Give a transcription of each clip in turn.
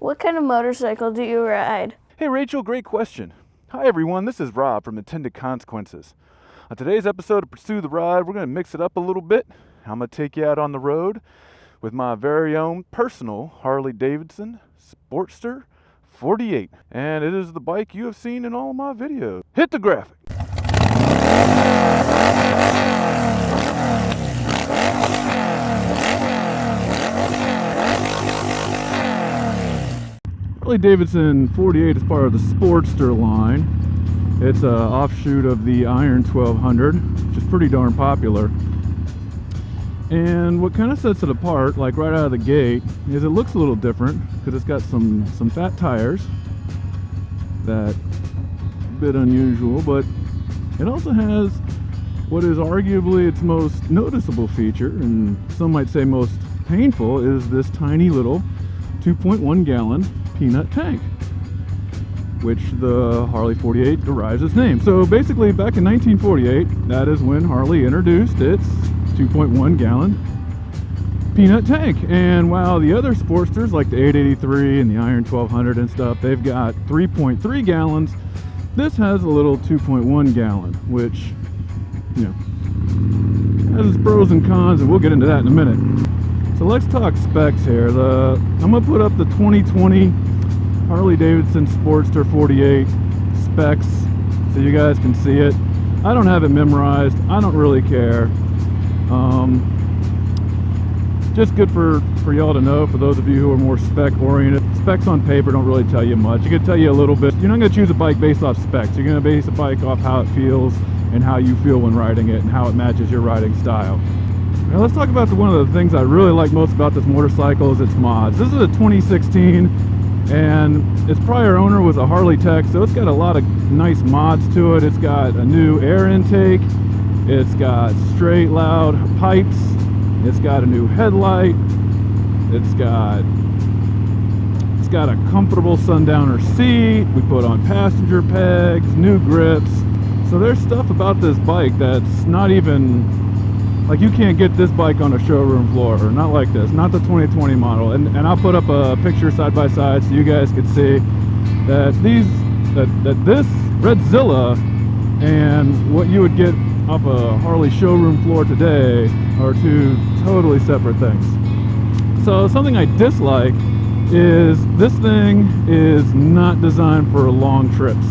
What kind of motorcycle do you ride? Hey Rachel, great question. Hi everyone, this is Rob from Intended Consequences. On today's episode of Pursue the Ride, we're going to mix it up a little bit. I'm going to take you out on the road with my very own personal Harley-Davidson Sportster 48. And it is the bike you have seen in all of my videos. Hit the graphic. Harley-Davidson 48 is part of the Sportster line. It's an offshoot of the Iron 1200, which is pretty darn popular. And what kind of sets it apart, like right out of the gate, is it looks a little different because it's got some fat tires. That a bit unusual, but it also has what is arguably its most noticeable feature, and some might say most painful, is this tiny little 2.1 gallon peanut tank, which the Harley 48 derives its name. So basically back in 1948, that is when Harley introduced its 2.1 gallon peanut tank. And while the other Sportsters like the 883 and the Iron 1200 and stuff, they've got 3.3 gallons, this has a little 2.1 gallon, which, you know, has its pros and cons, and we'll get into that in a minute. So let's talk specs here. I'm gonna put up the 2020 Harley-Davidson Sportster 48 specs so you guys can see it. I don't have it memorized. I don't really care. Just good for y'all to know, for those of you who are more spec oriented. Specs on paper don't really tell you much. It can tell you a little bit. You're not going to choose a bike based off specs. You're going to base a bike off how it feels and how you feel when riding it and how it matches your riding style. Now let's talk about one of the things I really like most about this motorcycle is its mods. This is a 2016, and its prior owner was a Harley Tech, so it's got a lot of nice mods to it. It's got a new air intake, it's got straight loud pipes, it's got a new headlight, it's got a comfortable sundowner seat. We put on passenger pegs, new grips. So there's stuff about this bike that's not even, like, you can't get this bike on a showroom floor, or not like this, not the 2020 model. And I'll put up a picture side by side so you guys can see that this Redzilla and what you would get off a Harley showroom floor today are two totally separate things. So something I dislike is this thing is not designed for long trips.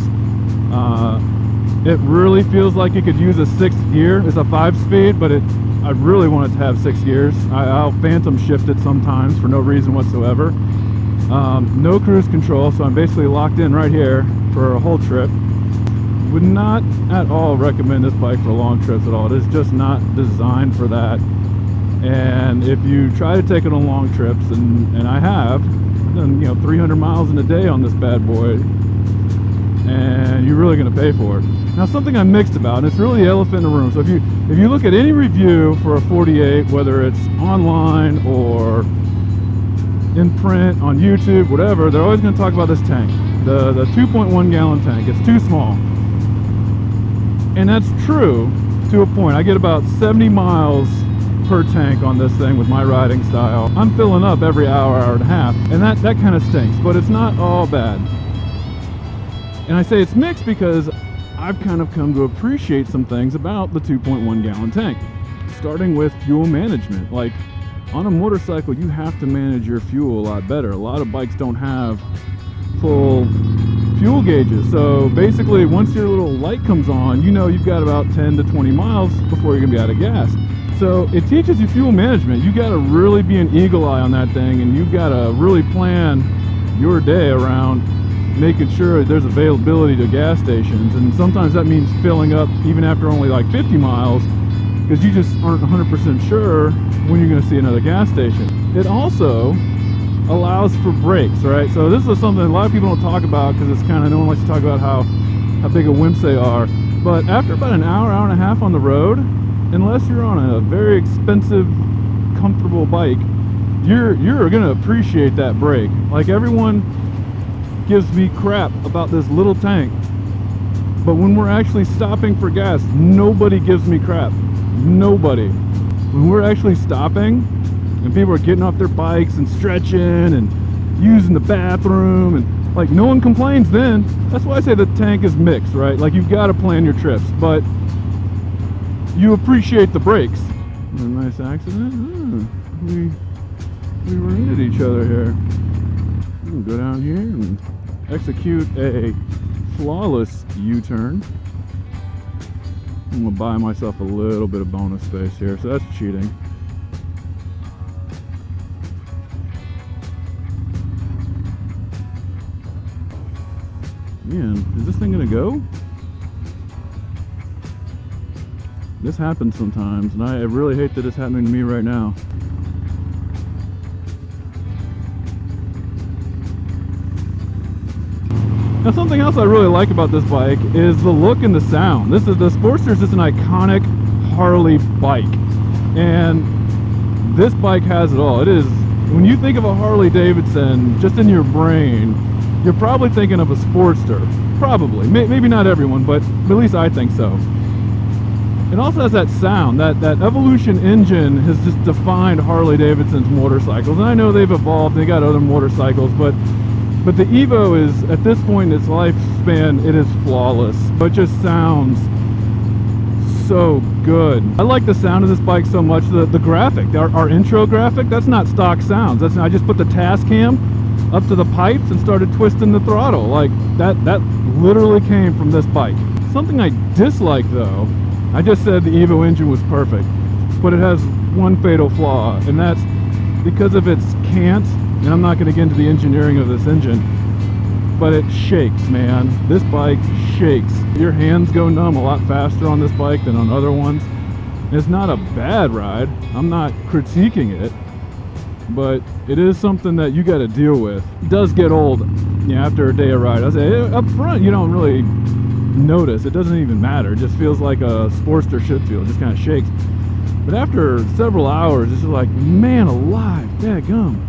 It really feels like you could use a 6th gear. It's a 5-speed, but I really want it to have 6 gears. I'll phantom shift it sometimes for no reason whatsoever. No cruise control, so I'm basically locked in right here for a whole trip. Would not at all recommend this bike for long trips at all. It is just not designed for that. And if you try to take it on long trips, and I have done, 300 miles in a day on this bad boy, and you're really going to pay for it. Now, something I'm mixed about, and it's really the elephant in the room. So if you look at any review for a 48, whether it's online or in print, on YouTube, whatever, they're always going to talk about this tank, the 2.1 gallon tank. It's too small. And that's true to a point. I get about 70 miles per tank on this thing with my riding style. I'm filling up every hour and a half, and that kind of stinks, but it's not all bad. And I say it's mixed because I've kind of come to appreciate some things about the 2.1 gallon tank, starting with fuel management. Like, on a motorcycle, you have to manage your fuel a lot better. A lot of bikes don't have full fuel gauges, so basically once your little light comes on, you've got about 10 to 20 miles before you're gonna be out of gas. So it teaches you fuel management. You got to really be an eagle eye on that thing, and you've got to really plan your day around making sure there's availability to gas stations. And sometimes that means filling up even after only like 50 miles, because you just aren't 100% sure when you're going to see another gas station. It also allows for brakes, right? So this is something a lot of people don't talk about, because it's kind of, no one likes to talk about how big of wimps they are. But after about an hour and a half on the road, unless you're on a very expensive, comfortable bike, you're going to appreciate that brake. Like, everyone gives me crap about this little tank, but when we're actually stopping for gas, nobody gives me crap. Nobody. When we're actually stopping and people are getting off their bikes and stretching and using the bathroom, and like no one complains then. That's why I say the tank is mixed, right? Like you've got to plan your trips, but you appreciate the breaks. A nice accident. We ran into each other here. We can go down here and execute a flawless U-turn. I'm gonna buy myself a little bit of bonus space here, so that's cheating. Man, is this thing gonna go? This happens sometimes, and I really hate that it's happening to me right now. Now, something else I really like about this bike is the look and the sound. The Sportster is just an iconic Harley bike, and this bike has it all. It is, when you think of a Harley-Davidson, just in your brain, you're probably thinking of a Sportster. Probably. Maybe not everyone, but at least I think so. It also has that sound. That Evolution engine has just defined Harley-Davidson's motorcycles. And I know they've evolved, they got other motorcycles, but the Evo is, at this point in its lifespan, it is flawless. It just sounds so good. I like the sound of this bike so much. The graphic, our intro graphic, that's not stock sounds. I just put the Tascam up to the pipes and started twisting the throttle. Like that literally came from this bike. Something I dislike though, I just said the Evo engine was perfect, but it has one fatal flaw, and that's because of its cant. And I'm not going to get into the engineering of this engine, but it shakes, man. This bike shakes. Your hands go numb a lot faster on this bike than on other ones. It's not a bad ride. I'm not critiquing it, but it is something that you got to deal with. It does get old, after a day of ride. I say up front, you don't really notice. It doesn't even matter. It just feels like a Sportster should feel. It just kind of shakes. But after several hours, it's just like, man alive, dadgum.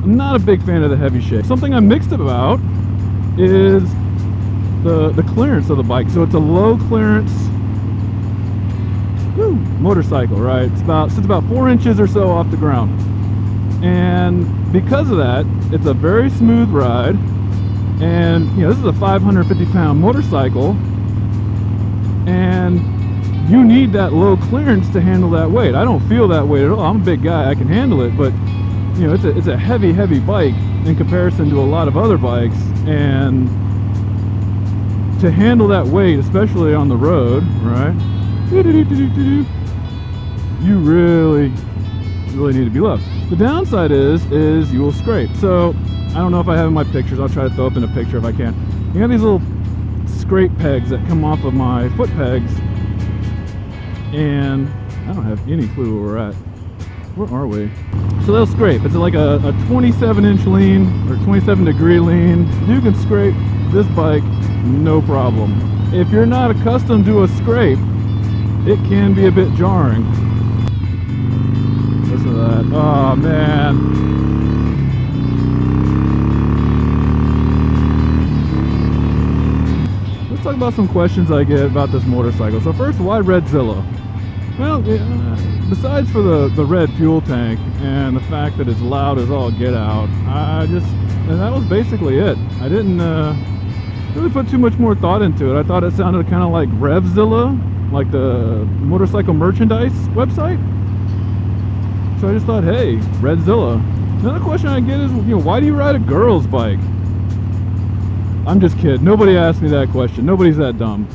I'm not a big fan of the heavy shake. Something I'm mixed about is the clearance of the bike. So it's a low clearance motorcycle, right? It's about 4 inches or so off the ground. And because of that, it's a very smooth ride. And this is a 550-pound motorcycle, and you need that low clearance to handle that weight. I don't feel that weight at all. I'm a big guy, I can handle it, but it's a heavy bike in comparison to a lot of other bikes, and to handle that weight, especially on the road, right? You really need to be low. The downside is you will scrape. So I don't know if I have in my pictures. I'll try to throw up in a picture if I can. You have these little scrape pegs that come off of my foot pegs, and I don't have any clue where we're at. Where are we? So they'll scrape. It's like a 27-inch lean or 27-degree lean. You can scrape this bike no problem. If you're not accustomed to a scrape, it can be a bit jarring. Listen to that. Oh man. Let's talk about some questions I get about this motorcycle. So first, why Redzilla? Well, besides for the red fuel tank and the fact that it's loud as all get out, and that was basically it. I didn't really put too much more thought into it. I thought it sounded kind of like Revzilla, like the motorcycle merchandise website. So I just thought, hey, Redzilla. Another question I get is, why do you ride a girl's bike? I'm just kidding. Nobody asked me that question. Nobody's that dumb.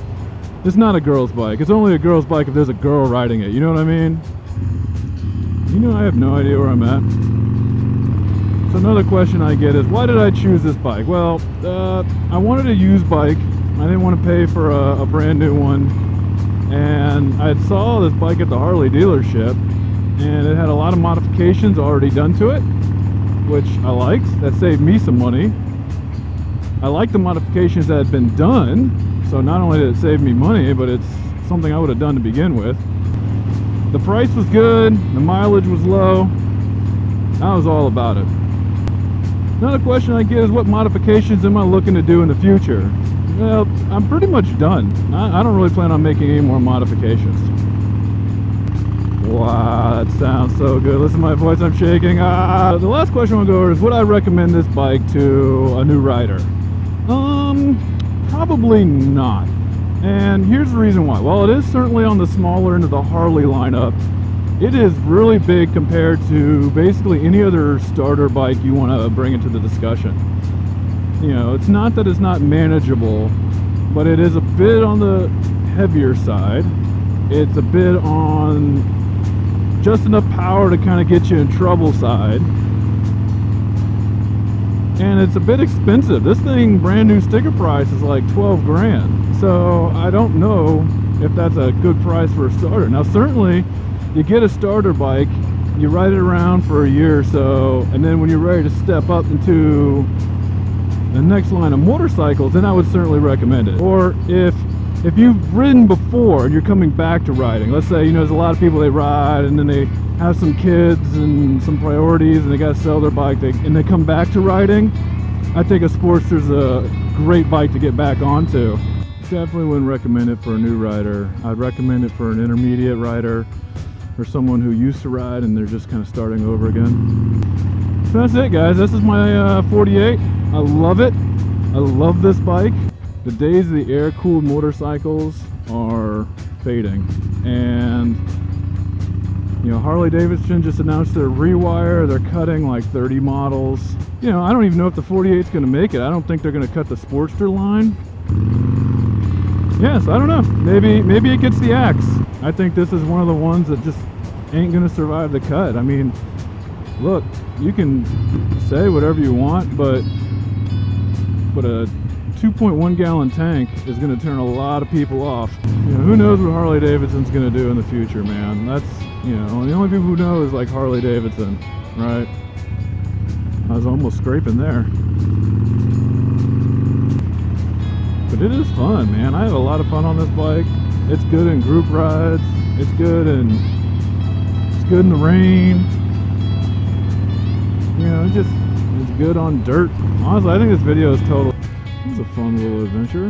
It's not a girl's bike. It's only a girl's bike if there's a girl riding it. You know what I mean? I have no idea where I'm at. So another question I get is, why did I choose this bike? Well, I wanted a used bike. I didn't want to pay for a brand new one. And I saw this bike at the Harley dealership, and it had a lot of modifications already done to it, which I liked. That saved me some money. I like the modifications that had been done. So not only did it save me money, but it's something I would have done to begin with. The price was good, the mileage was low. I was all about it. Another question I get is, what modifications am I looking to do in the future? Well, I'm pretty much done. I don't really plan on making any more modifications. Wow, that sounds so good. Listen to my voice, I'm shaking. The last question I'll go over is, would I recommend this bike to a new rider? Probably not. And here's the reason why. While it is certainly on the smaller end of the Harley lineup, it is really big compared to basically any other starter bike you want to bring into the discussion. You know, it's not that it's not manageable, but it is a bit on the heavier side. It's a bit on just enough power to kind of get you in trouble side. And it's a bit expensive. This thing, brand new sticker price, is like 12 grand. So I don't know if that's a good price for a starter. Now certainly you get a starter bike, you ride it around for a year or so, and then when you're ready to step up into the next line of motorcycles, then I would certainly recommend it. Or if you've ridden before and you're coming back to riding, let's say, you know, there's a lot of people, they ride and then they have some kids and some priorities and they got to sell their bike, and they come back to riding, I think a Sportster's a great bike to get back onto. Definitely wouldn't recommend it for a new rider. I'd recommend it for an intermediate rider or someone who used to ride and they're just kind of starting over again. So that's it, guys. This is my 48. I love it. I love this bike. The days of the air-cooled motorcycles are fading, and you know, Harley-Davidson just announced their rewire. They're cutting like 30 models. You know, I don't even know if the 48's going to make it. I don't think they're going to cut the Sportster line. Yes, I don't know. Maybe it gets the axe. I think this is one of the ones that just ain't going to survive the cut. I mean, look, you can say whatever you want, but a 2.1 gallon tank is going to turn a lot of people off. You know, who knows what Harley-Davidson's going to do in the future, man. That's, you know, the only people who know is like Harley-Davidson, right? I was almost scraping there. But it is fun, man. I have a lot of fun on this bike. It's good in group rides. It's good in the rain. You know, it's good on dirt. Honestly, I think this video is total. It was a fun little adventure.